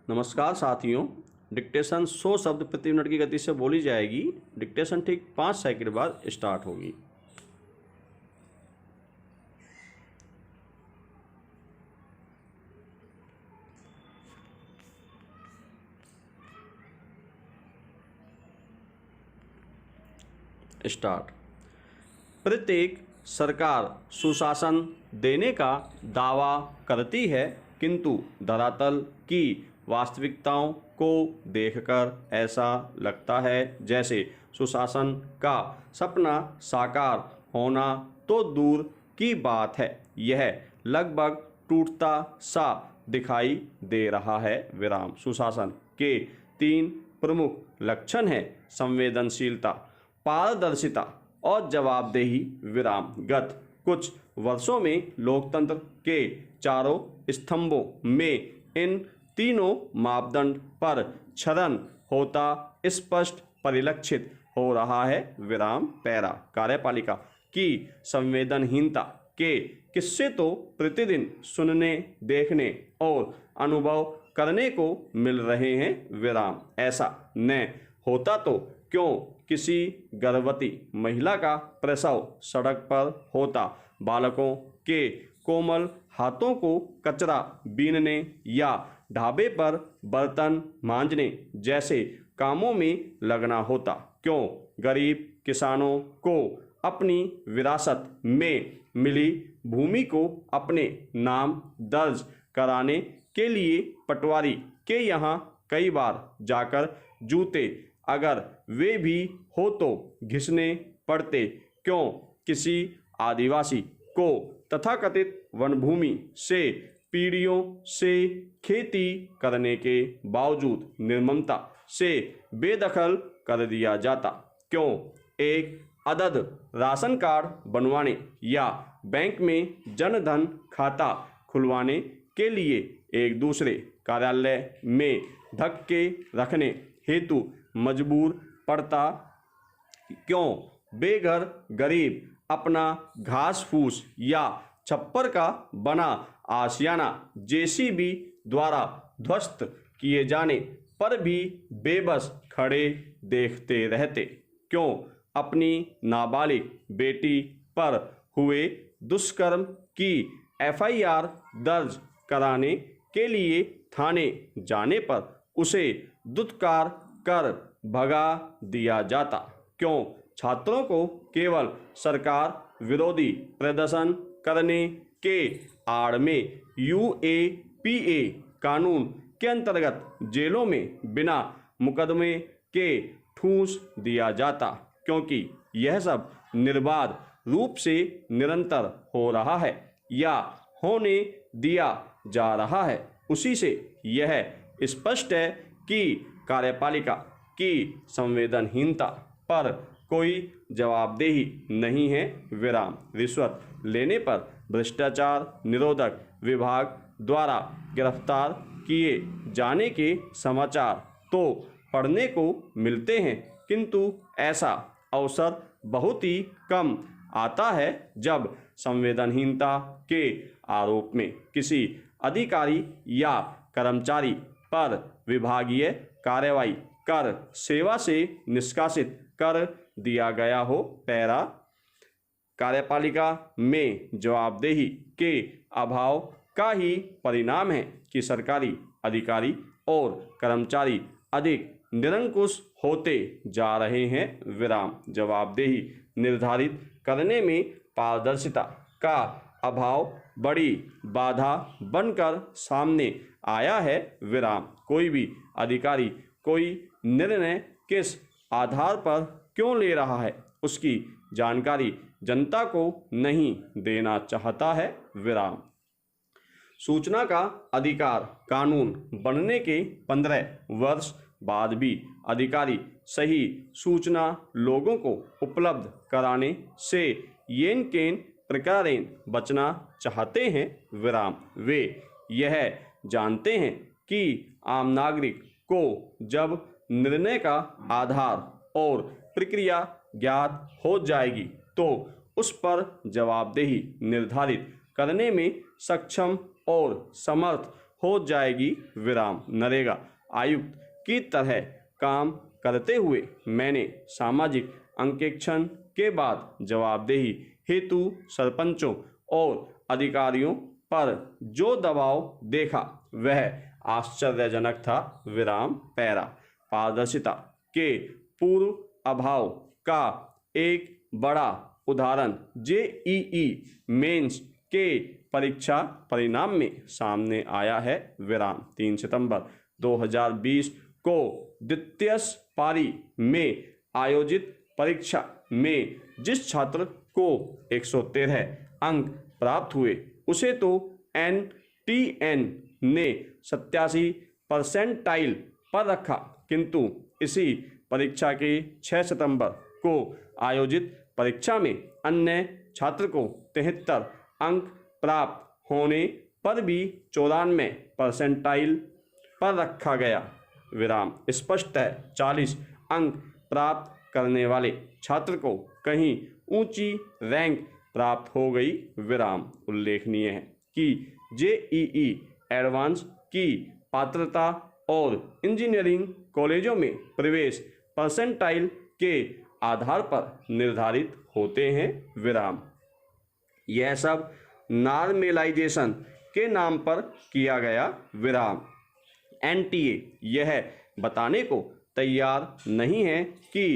नमस्कार साथियों। डिक्टेशन 100 शब्द प्रति मिनट की गति से बोली जाएगी। डिक्टेशन ठीक 5 सेकंड बाद स्टार्ट होगी। स्टार्ट। प्रत्येक सरकार सुशासन देने का दावा करती है, किंतु धरातल की वास्तविकताओं को देखकर ऐसा लगता है जैसे सुशासन का सपना साकार होना तो दूर की बात है, यह लगभग टूटता सा दिखाई दे रहा है। विराम। सुशासन के 3 प्रमुख लक्षण हैं: संवेदनशीलता, पारदर्शिता और जवाबदेही। विराम। गत कुछ वर्षों में लोकतंत्र के चारों स्तंभों में इन तीनों मापदंड पर क्षरण होता स्पष्ट परिलक्षित हो रहा है। विराम। पैरा। कार्यपालिका की संवेदनहीनता के किस्से तो प्रतिदिन सुनने, देखने और अनुभव करने को मिल रहे हैं। विराम। ऐसा न होता तो क्यों किसी गर्भवती महिला का प्रसव सड़क पर होता, बालकों के कोमल हाथों को कचरा बीनने या ढाबे पर बर्तन मांजने जैसे कामों में लगना होता, क्यों गरीब किसानों को अपनी विरासत में मिली भूमि को अपने नाम दर्ज कराने के लिए पटवारी के यहाँ कई बार जाकर जूते अगर वे भी हो तो घिसने पड़ते, क्यों किसी आदिवासी को तथाकथित वनभूमि से पीढ़ियों से खेती करने के बावजूद निर्ममता से बेदखल कर दिया जाता, क्यों एक अदद राशन कार्ड बनवाने या बैंक में जनधन खाता खुलवाने के लिए एक दूसरे कार्यालय में धक्के रखने हेतु मजबूर पड़ता, क्यों बेघर गरीब अपना घास फूस या छप्पर का बना आशियाना जेसीबी द्वारा ध्वस्त किए जाने पर भी बेबस खड़े देखते रहते, क्यों अपनी नाबालिग बेटी पर हुए दुष्कर्म की एफआईआर दर्ज कराने के लिए थाने जाने पर उसे दुत्कार कर भगा दिया जाता, क्यों छात्रों को केवल सरकार विरोधी प्रदर्शन करने के आड़ में यूएपीए कानून के अंतर्गत जेलों में बिना मुकदमे के ठूंस दिया जाता, क्योंकि यह सब निर्बाध रूप से निरंतर हो रहा है या होने दिया जा रहा है। उसी से यह स्पष्ट है कि कार्यपालिका की संवेदनहीनता पर कोई जवाबदेही नहीं है। विराम। रिश्वत लेने पर भ्रष्टाचार निरोधक विभाग द्वारा गिरफ्तार किए जाने के समाचार तो पढ़ने को मिलते हैं, किंतु ऐसा अवसर बहुत ही कम आता है जब संवेदनहीनता के आरोप में किसी अधिकारी या कर्मचारी पर विभागीय कार्रवाई कर सेवा से निष्कासित कर दिया गया हो। पैरा। कार्यपालिका में जवाबदेही के अभाव का ही परिणाम है कि सरकारी अधिकारी और कर्मचारी अधिक निरंकुश होते जा रहे हैं। विराम। जवाबदेही निर्धारित करने में पारदर्शिता का अभाव बड़ी बाधा बनकर सामने आया है। विराम। कोई भी अधिकारी कोई निर्णय किस आधार पर क्यों ले रहा है, उसकी जानकारी जनता को नहीं देना चाहता है। विराम। सूचना का अधिकार कानून बनने के 15 वर्ष बाद भी अधिकारी सही सूचना लोगों को उपलब्ध कराने से येन केन प्रकारेण बचना चाहते हैं। विराम। वे यह जानते हैं कि आम नागरिक को जब निर्णय का आधार और प्रक्रिया ज्ञात हो जाएगी तो उस पर जवाबदेही निर्धारित करने में सक्षम और समर्थ हो जाएगी विराम। नरेगा आयुक्त की तरह काम करते हुए मैंने सामाजिक अंकेक्षण के बाद जवाबदेही हेतु सरपंचों और अधिकारियों पर जो दबाव देखा वह आश्चर्यजनक था। विराम पैरा। पारदर्शिता के पूर्व अभाव का एक बड़ा उदाहरण जेईई मेंस के परीक्षा परिणाम में सामने आया है। विराम। 3 सितंबर 2020 को द्वितीय पारी में आयोजित परीक्षा में जिस छात्र को 113 अंक प्राप्त हुए उसे तो एनटीएन ने 87 परसेंटाइल पर रखा, किंतु इसी परीक्षा के 6 सितंबर को आयोजित परीक्षा में अन्य छात्र को 73 अंक प्राप्त होने पर भी 94 परसेंटाइल पर रखा गया। विराम। स्पष्ट है 40 अंक प्राप्त करने वाले छात्र को कहीं ऊंची रैंक प्राप्त हो गई। विराम। उल्लेखनीय है कि जेईई एडवांस की पात्रता और इंजीनियरिंग कॉलेजों में प्रवेश परसेंटाइल के आधार पर निर्धारित होते हैं। विराम। यह सब नॉर्मलाइजेशन के नाम पर किया गया। विराम। एनटीए यह बताने को तैयार नहीं है कि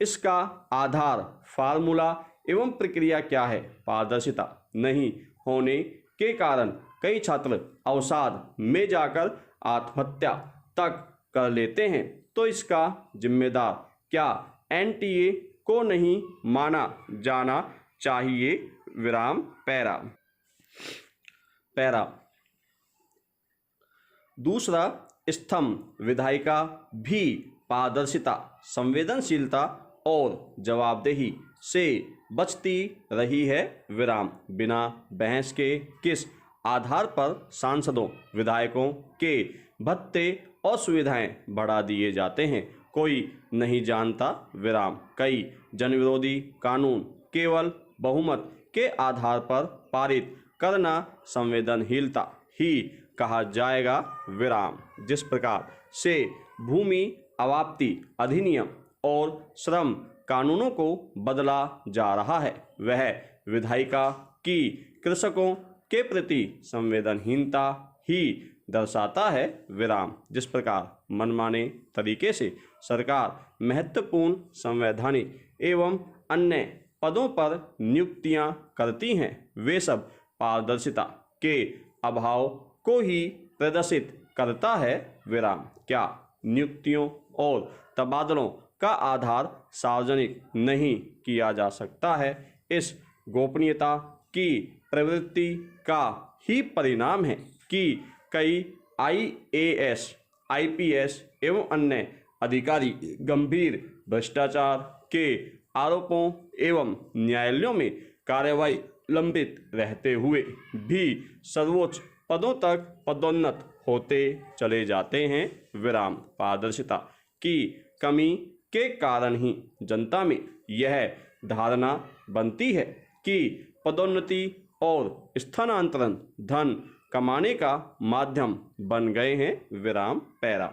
इसका आधार फार्मूला एवं प्रक्रिया क्या है। पारदर्शिता नहीं होने के कारण कई छात्र अवसाद में जाकर आत्महत्या तक कर लेते हैं, तो इसका जिम्मेदार क्या एनटीए को नहीं माना जाना चाहिए। विराम पैरा। पैरा दूसरा स्तंभ विधायिका भी पारदर्शिता, संवेदनशीलता और जवाबदेही से बचती रही है। विराम। बिना बहस के किस आधार पर सांसदों विधायकों के भत्ते और सुविधाएं बढ़ा दिए जाते हैं कोई नहीं जानता। विराम। कई जनविरोधी कानून केवल बहुमत के आधार पर पारित करना संवेदनहीनता ही कहा जाएगा। विराम। जिस प्रकार से भूमि अवाप्ति अधिनियम और श्रम कानूनों को बदला जा रहा है वह विधायिका की कृषकों के प्रति संवेदनहीनता ही दर्शाता है। विराम। जिस प्रकार मनमाने तरीके से सरकार महत्वपूर्ण संवैधानिक एवं अन्य पदों पर नियुक्तियां करती हैं वे सब पारदर्शिता के अभाव को ही प्रदर्शित करता है। विराम। क्या नियुक्तियों और तबादलों का आधार सार्वजनिक नहीं किया जा सकता है? इस गोपनीयता की प्रवृत्ति का ही परिणाम है कि कई आईएएस, आईपीएस एवं अन्य अधिकारी गंभीर भ्रष्टाचार के आरोपों एवं न्यायालयों में कार्यवाही लंबित रहते हुए भी सर्वोच्च पदों तक पदोन्नत होते चले जाते हैं। विराम। पारदर्शिता की कमी के कारण ही जनता में यह धारणा बनती है कि पदोन्नति और स्थानांतरण धन कमाने का माध्यम बन गए हैं। विराम पैरा।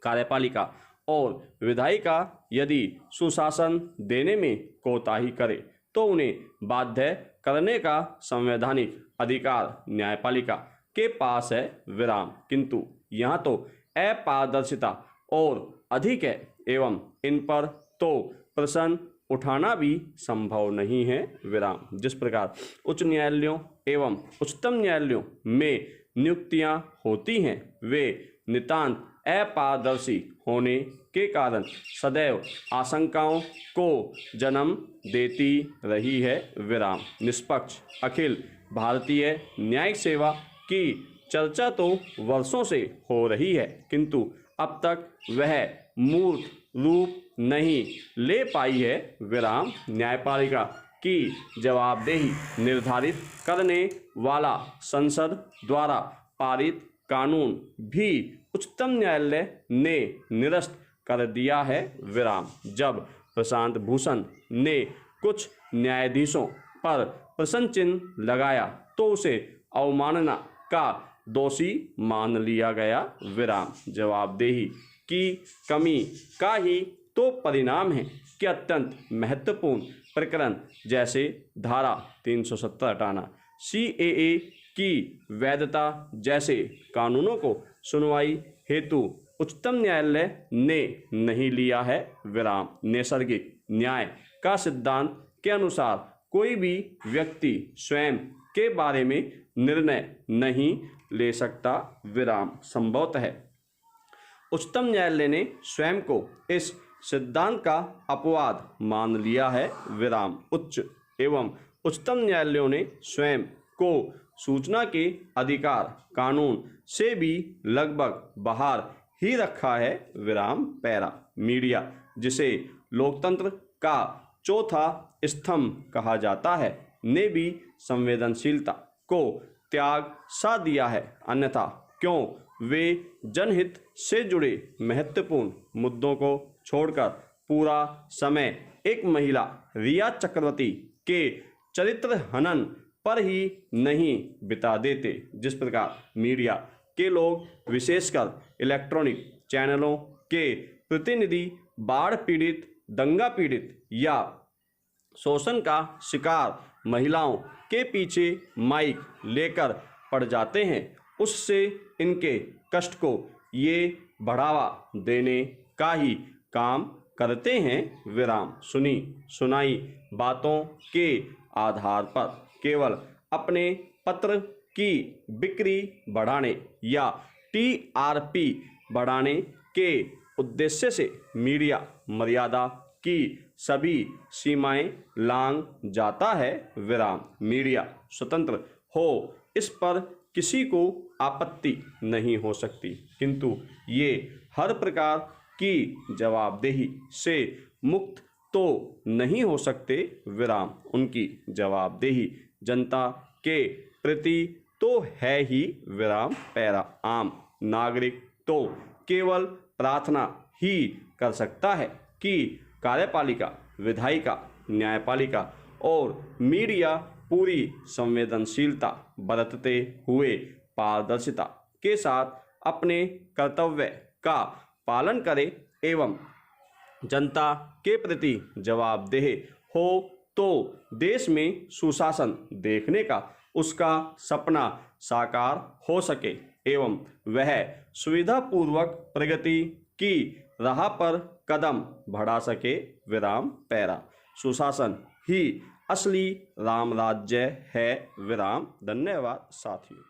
कार्यपालिका और विधायिका यदि सुशासन देने में कोताही करे तो उन्हें बाध्य करने का संवैधानिक अधिकार न्यायपालिका के पास है। विराम। किंतु यहाँ तो अपारदर्शिता और अधिक है एवं इन पर तो प्रश्न उठाना भी संभव नहीं है। विराम। जिस प्रकार उच्च न्यायालयों एवं उच्चतम न्यायालयों में नियुक्तियां होती हैं वे नितांत अपारदर्शी होने के कारण सदैव आशंकाओं को जन्म देती रही है। विराम। निष्पक्ष अखिल भारतीय न्यायिक सेवा की चर्चा तो वर्षों से हो रही है, किंतु अब तक वह मूर्त रूप नहीं ले पाई है। विराम। न्यायपालिका की जवाबदेही निर्धारित करने वाला संसद द्वारा पारित कानून भी उच्चतम न्यायालय ने निरस्त कर दिया है। विराम। जब प्रशांत भूषण ने कुछ न्यायाधीशों पर प्रश्न चिन्ह लगाया तो उसे अवमानना का दोषी मान लिया गया विराम। जवाबदेही की कमी का ही तो परिणाम है कि अत्यंत महत्वपूर्ण प्रकरण जैसे धारा 370 हटाना, CAA की वैधता जैसे कानूनों को सुनवाई हेतु उच्चतम न्यायालय ने नहीं लिया है विराम। नैसर्गिक न्याय का सिद्धांत के अनुसार कोई भी व्यक्ति स्वयं के बारे में निर्णय नहीं ले सकता विराम। संभवतः उच्चतम न्यायालय ने स्वयं को इस सिद्धांत का अपवाद मान लिया है विराम। उच्च एवं उच्चतम न्यायालयों ने स्वयं को सूचना के अधिकार कानून से भी लगभग बाहर ही रखा है विराम। पैरा मीडिया, जिसे लोकतंत्र का चौथा स्तंभ कहा जाता है, ने भी संवेदनशीलता को त्याग सा दिया है। अन्यथा क्यों वे जनहित से जुड़े महत्वपूर्ण मुद्दों को छोड़कर पूरा समय एक महिला रिया चक्रवर्ती के चरित्र हनन पर ही नहीं बिता देते। जिस प्रकार मीडिया के लोग, विशेषकर इलेक्ट्रॉनिक चैनलों के प्रतिनिधि, बाढ़ पीड़ित, दंगा पीड़ित या शोषण का शिकार महिलाओं के पीछे माइक लेकर पड़ जाते हैं, उससे इनके कष्ट को ये बढ़ावा देने का ही काम करते हैं विराम। सुनी सुनाई बातों के आधार पर केवल अपने पत्र की बिक्री बढ़ाने या TRP बढ़ाने के उद्देश्य से मीडिया मर्यादा की सभी सीमाएं लांघ जाता है विराम। मीडिया स्वतंत्र हो, इस पर किसी को आपत्ति नहीं हो सकती, किंतु ये हर प्रकार की जवाबदेही से मुक्त तो नहीं हो सकते विराम। उनकी जवाबदेही जनता के प्रति तो है ही विराम। पैरा आम नागरिक तो केवल प्रार्थना ही कर सकता है कि कार्यपालिका, विधायिका, न्यायपालिका और मीडिया पूरी संवेदनशीलता बरतते हुए पारदर्शिता के साथ अपने कर्तव्य का पालन करे एवं जनता के प्रति जवाबदेह हो, तो देश में सुशासन देखने का उसका सपना साकार हो सके एवं वह सुविधापूर्वक प्रगति की राह पर कदम बढ़ा सके विराम। पैरा सुशासन ही असली राम राज्य है विराम। धन्यवाद साथियों।